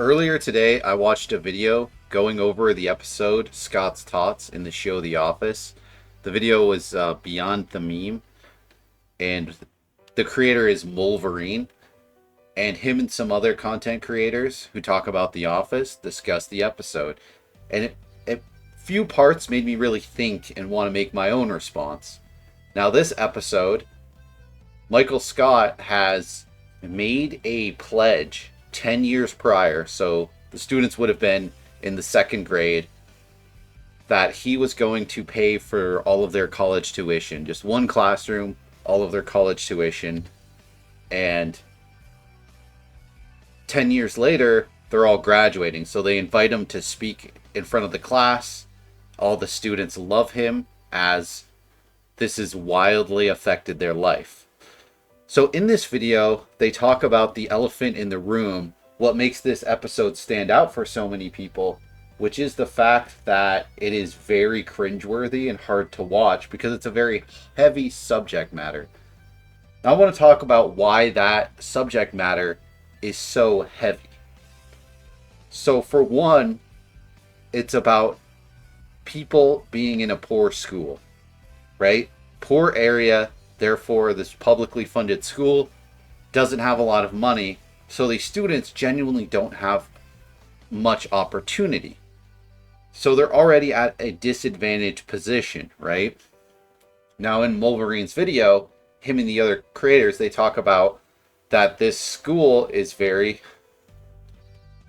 Earlier today, I watched a video going over the episode Scott's Tots in the show The Office. The video was Beyond the Meme, and the creator is Mulverine, and him and some other content creators who talk about The Office discuss the episode. And few parts made me really think and want to make my own response. Now, this episode, Michael Scott has made a pledge 10 years prior, so the students would have been in the second grade, that he was going to pay for all of their college tuition. Just one classroom, all of their college tuition. And 10 years later, they're all graduating, so they invite him to speak in front of the class. All the students love him as this has wildly affected their life. So in this video, they talk about the elephant in the room, what makes this episode stand out for so many people, which is the fact that it is very cringeworthy and hard to watch because it's a very heavy subject matter. Now I want to talk about why that subject matter is so heavy. So for one, it's about people being in a poor school, right? Poor area. Therefore, this publicly funded school doesn't have a lot of money, so these students genuinely don't have much opportunity. So they're already at a disadvantaged position, right? Now, in Mulverine's video, him and the other creators, they talk about that this school is very,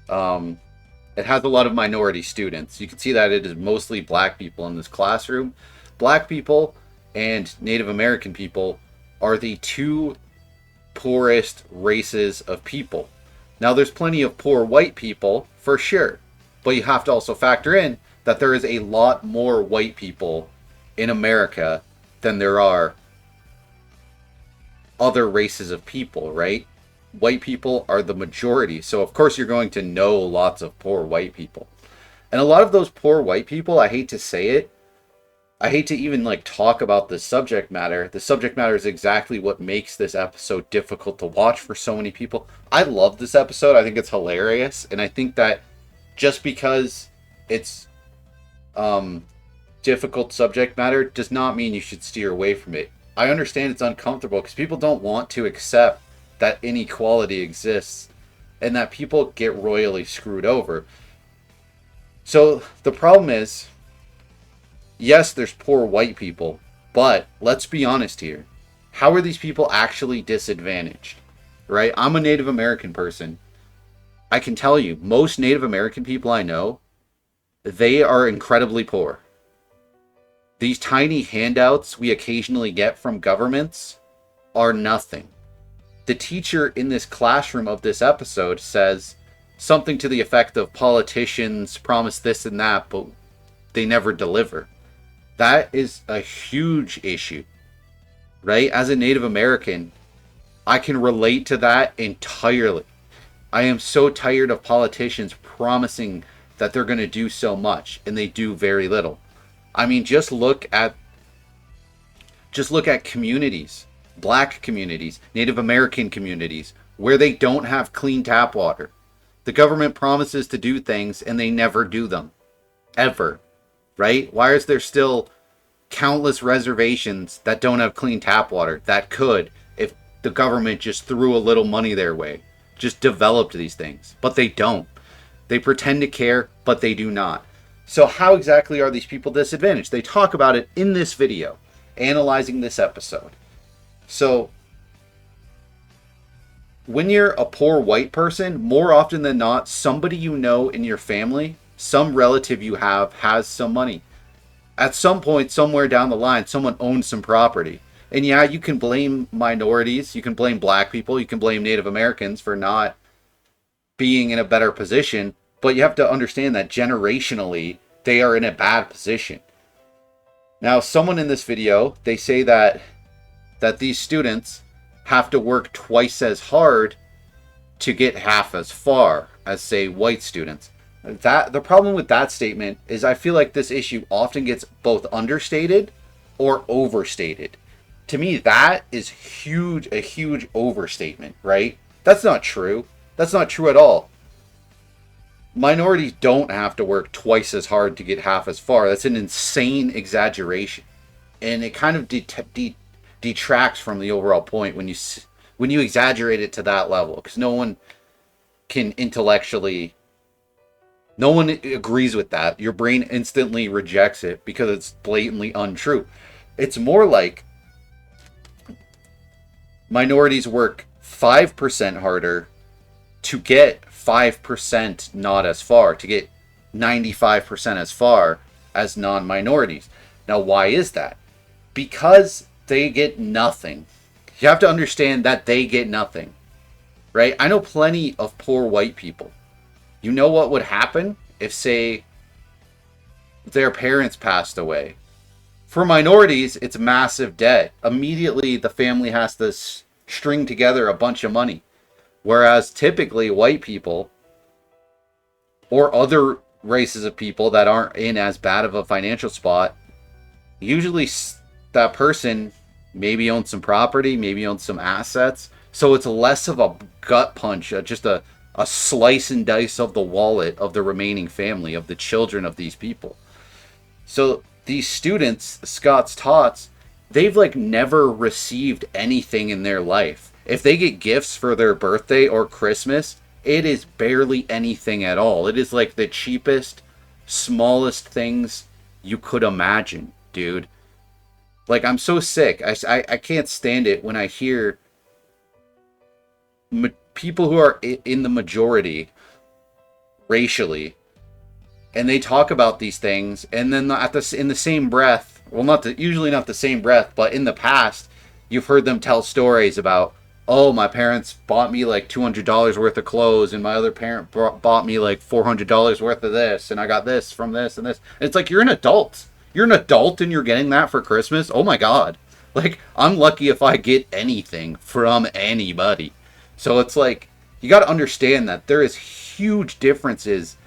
it has a lot of minority students. You can see that it is mostly black people in this classroom. Black people and Native American people are the two poorest races of people. Now, there's plenty of poor white people, for sure, but you have to also factor in that there is a lot more white people in America than there are other races of people, right? White people are the majority, so of course you're going to know lots of poor white people. And a lot of those poor white people, I hate to say it, I hate to even talk about the subject matter. The subject matter is exactly what makes this episode difficult to watch for so many people. I love this episode. I think it's hilarious. And I think that just because it's difficult subject matter does not mean you should steer away from it. I understand it's uncomfortable because people don't want to accept that inequality exists and that people get royally screwed over. So the problem is, yes, there's poor white people, but let's be honest here. How are these people actually disadvantaged? Right? I'm a Native American person. I can tell you, most Native American people I know, they are incredibly poor. These tiny handouts we occasionally get from governments are nothing. The teacher in this classroom of this episode says something to the effect of politicians promise this and that, but they never deliver. That is a huge issue, right? As a Native American, I can relate to that entirely. I am so tired of politicians promising that they're going to do so much and they do very little. I mean, just look at communities, black communities, Native American communities, where they don't have clean tap water. The government promises to do things and they never do them. Ever. Right? Why is there still countless reservations that don't have clean tap water that could if the government just threw a little money their way, just developed these things? But they don't. They pretend to care, but they do not. So how exactly are these people disadvantaged? They talk about it in this video, analyzing this episode. So when you're a poor white person, more often than not, somebody you know in your family, some relative you have, has some money. At some point, somewhere down the line, someone owns some property. And yeah, you can blame minorities, you can blame black people, you can blame Native Americans for not being in a better position, but you have to understand that generationally, they are in a bad position. Now, someone in this video, they say that these students have to work twice as hard to get half as far as, say, white students. The problem with that statement is I feel like this issue often gets both understated or overstated. To me, that is a huge overstatement, right? That's not true. That's not true at all. minorities don't have to work twice as hard to get half as far. That's an insane exaggeration, and it kind of detracts from the overall point when you exaggerate it to that level, because no one can intellectually, no one agrees with that. Your brain instantly rejects it because it's blatantly untrue. It's more like minorities work 5% harder to get 5% not as far, to get 95% as far as non-minorities. Now, why is that? Because they get nothing. You have to understand that they get nothing, right? I know plenty of poor white people. You know what would happen if, say, their parents passed away? For minorities, it's massive debt. Immediately, the family has to string together a bunch of money. Whereas typically white people or other races of people that aren't in as bad of a financial spot, usually that person maybe owns some property, maybe owns some assets. So it's less of a gut punch, just a slice and dice of the wallet of the remaining family, of the children of these people. So these students, Scott's Tots, they've like never received anything in their life. If they get gifts for their birthday or Christmas, it is barely anything at all. It is like the cheapest, smallest things you could imagine, dude. Like, I'm so sick. I can't stand it when I hear people who are in the majority racially, and they talk about these things, and then in the same breath, well, usually not the same breath, but in the past, you've heard them tell stories about, oh, my parents bought me like $200 worth of clothes, and my other parent bought me like $400 worth of this, and I got this from this and this. And it's like, you're an adult. You're an adult and you're getting that for Christmas? Oh my God. Like, I'm lucky if I get anything from anybody. So it's like, you got to understand that there is huge differences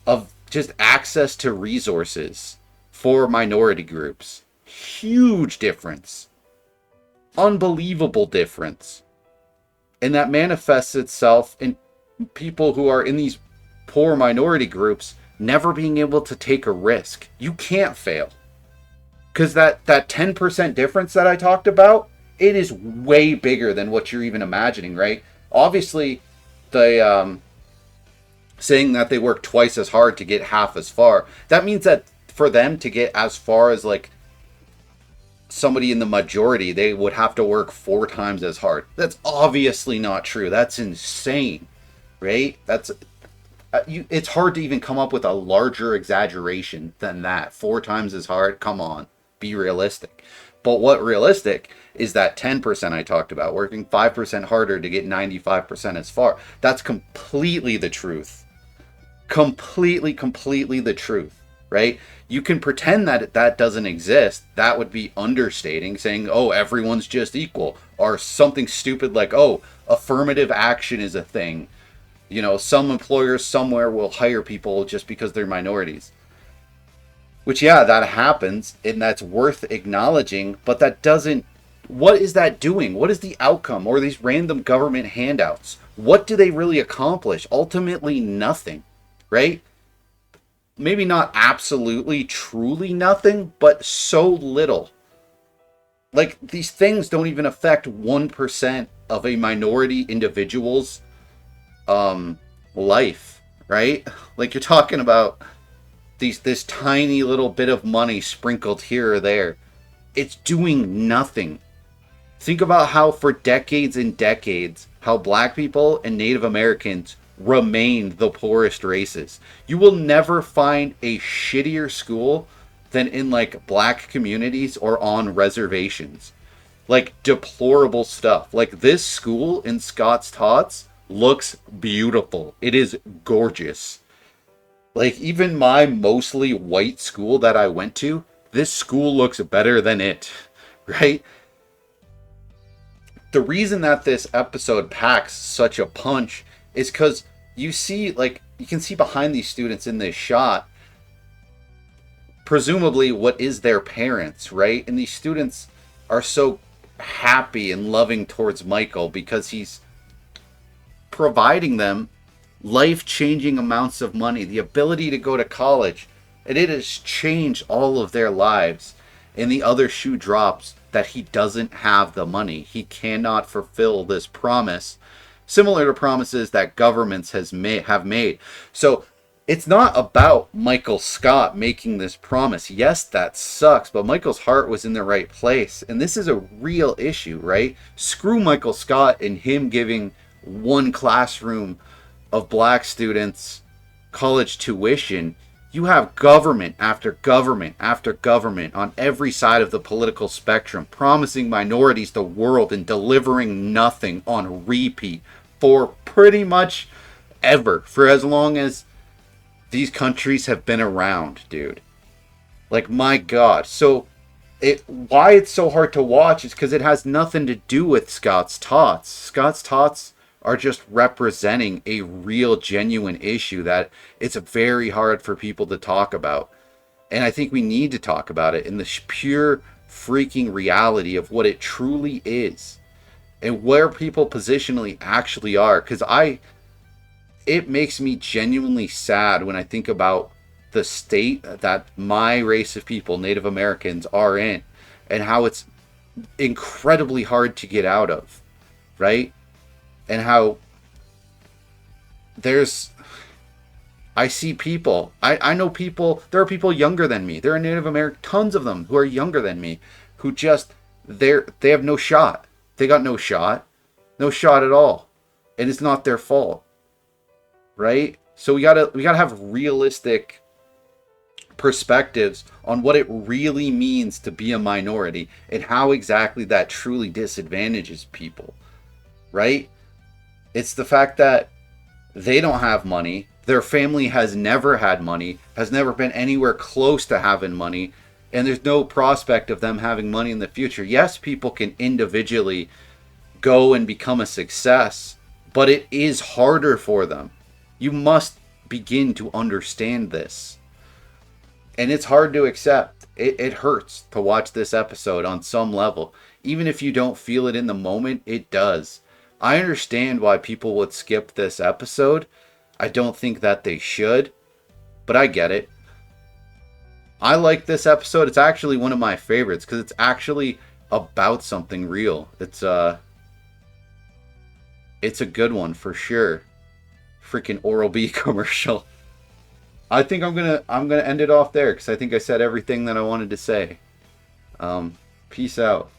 of just access to resources for minority groups. Huge difference. Unbelievable difference. And that manifests itself in people who are in these poor minority groups never being able to take a risk. You can't fail. Because that 10% difference that I talked about, it is way bigger than what you're even imagining, right? Obviously, the saying that they work twice as hard to get half as far, that means that for them to get as far as like somebody in the majority, they would have to work 4 times as hard. That's obviously not true. That's insane, right? It's hard to even come up with a larger exaggeration than that. 4 times as hard. Come on, be realistic. But what realistic is that 10% I talked about, working 5% harder to get 95% as far. That's completely the truth. Completely the truth, right? You can pretend that that doesn't exist. That would be understating, saying, oh, everyone's just equal. Or something stupid like, oh, affirmative action is a thing. You know, some employers somewhere will hire people just because they're minorities. Which, yeah, that happens, and that's worth acknowledging, but that doesn't... What is that doing? What is the outcome? Or these random government handouts? What do they really accomplish? Ultimately, nothing, right? Maybe not absolutely, truly nothing, but so little. Like, these things don't even affect 1% of a minority individual's life, right? Like, you're talking about this tiny little bit of money sprinkled here or there. It's doing nothing. Think about how for decades and decades, how black people and Native Americans remained the poorest races. You will never find a shittier school than in like black communities or on reservations. Like deplorable stuff. Like this school in Scott's Tots looks beautiful. It is gorgeous. Like even my mostly white school that I went to, this school looks better than it, right? The reason that this episode packs such a punch is because you see, like, you can see behind these students in this shot, presumably what is their parents, right? And these students are so happy and loving towards Michael because he's providing them life-changing amounts of money, the ability to go to college, and it has changed all of their lives. And the other shoe drops that he doesn't have the money. He cannot fulfill this promise, similar to promises that governments have made. So it's not about Michael Scott making this promise. Yes, that sucks, but Michael's heart was in the right place. And this is a real issue, right? Screw Michael Scott and him giving one classroom of black students college tuition. You have government after government after government on every side of the political spectrum promising minorities the world and delivering nothing on repeat for pretty much ever, for as long as these countries have been around, dude. Like, my God. So why it's so hard to watch is because it has nothing to do with Scott's Tots. Scott's Tots are just representing a real, genuine issue that it's very hard for people to talk about. And I think we need to talk about it in the pure freaking reality of what it truly is and where people positionally actually are. Because it makes me genuinely sad when I think about the state that my race of people, Native Americans, are in and how it's incredibly hard to get out of, right? And how I see people, I know people, there are people younger than me. There are Native American, tons of them who are younger than me, who just, they have no shot. They got no shot at all. And it's not their fault. Right? So we gotta have realistic perspectives on what it really means to be a minority and how exactly that truly disadvantages people. Right? It's the fact that they don't have money, their family has never had money, has never been anywhere close to having money, and there's no prospect of them having money in the future. Yes, people can individually go and become a success, but it is harder for them. You must begin to understand this. And it's hard to accept. It hurts to watch this episode on some level. Even if you don't feel it in the moment, it does. I understand why people would skip this episode. I don't think that they should, but I get it. I like this episode. It's actually one of my favorites because it's actually about something real. It's a good one for sure. Freaking Oral-B commercial. I think I'm gonna end it off there because I think I said everything that I wanted to say. Peace out.